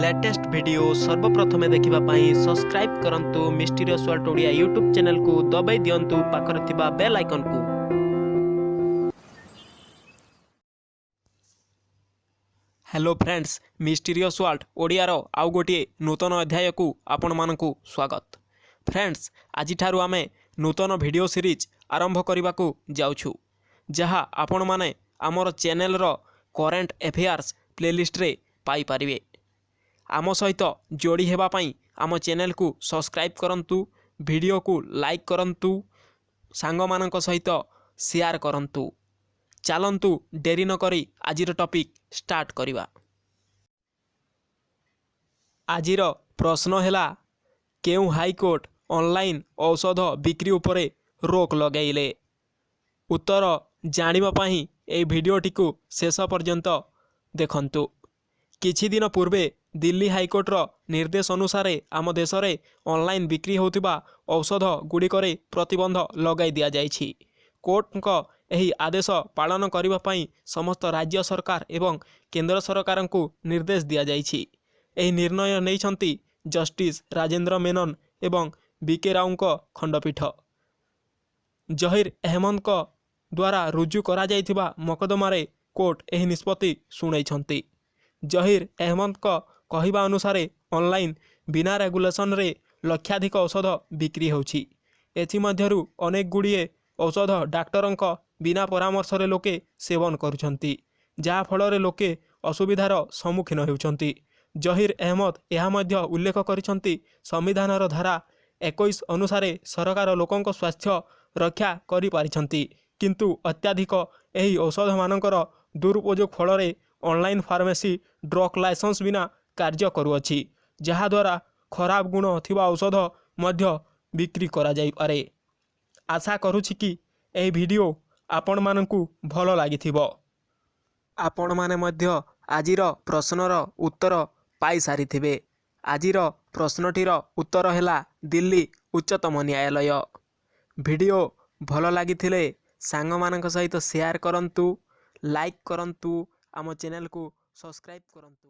Latest video सर्वप्रथमे देखिबा पई subscribe करंतु mysterious world Odia YouTube channel को दबाई दियंतु पाखरे थिबा बेल आइकन को। Hello friends, mysterious world Odia रो आउ गोटे नूतन अध्याय को आपण मानकु स्वागत। फ्रेंड्स, आज ठारू आमे नूतन वीडियो सीरीज आरंभ करबा को जाउछु, जहा आपण माने आमर चैनल रो करेंट अफेयर्स प्लेलिस्ट रे पाई परिवे। आम सहित जोड़ी हेबा पई आम चैनल को सब्सक्राइब करंतु, वीडियो को लाइक करंतु, सांग मानक सहित शेयर करंतु। चलंतु डेरी न करी आजिर टॉपिक स्टार्ट करिवा। आजिर प्रश्न हैला, केउ हाईकोर्ट ऑनलाइन औषध बिक्री उपरे रोक लगाइले? उत्तर जानिबा पई ए वीडियोटी को शेष पर्यंत देखंतु। किछि दिन पूर्वे दिल्ली हाईकोर्टर निर्देश अनुसार आम देश में ऑनलाइन बिक्री होतिबा औषध गुड़िकरे प्रतिबंध लगाई दिया जाइछि। कोर्ट एही आदेश पालन करिबा पई समस्त राज्य सरकार एवं केंद्र सरकार को निर्देश दिया जाइछि। एही निर्णय नैछंती जस्टिस राजेंद्र मेनन एवं बीके राव खंडपीठ। जहीर अहमद द्वारा रुजु करा जाइथिबा मकदमारे कोर्ट एही निष्पत्ति सुनाइछंती। जहीर अहमद कहवा अनुसार ऑनलाइन बिना रेगुलेशन रे लक्षाधिक औषध बिक्री होछि। एथिमध्यरु अनेक गुड़िए औषध डाक्टरों बिना परामर्श रे लोके सेवन करुछंती, जहा फल लोके असुविधार सम्मुखीन होउछंती। जहीर अहमद यह मध्य उल्लेख करिछंती, संविधानर धारा 21 अनुसार सरकार लोकंक स्वास्थ्य रक्षा करि पारिछंती, किंतु अत्याधिक एही औषध मानकर दुरुपयोग फल ऑनलाइन फार्मेसी ड्रग लाइसेंस बिना कार्य करुअछि, जहा द्वारा खराब गुण थिबा औषध मध्य बिक्री करा जाई पारे। आशा करुछि कि एही वीडियो आपण मानकु भलो लागिथिबो। आपण माने मध्य आजिर प्रश्नर उत्तर पाई सारिथिबे। आजिर प्रश्नटीर उत्तर हैला दिल्ली उच्चतम न्यायालय। वीडियो भलो लागिथिले सांग मानक सहित शेयर करंतु, लाइक करंतु, आम चैनल को सब्सक्राइब करंतु।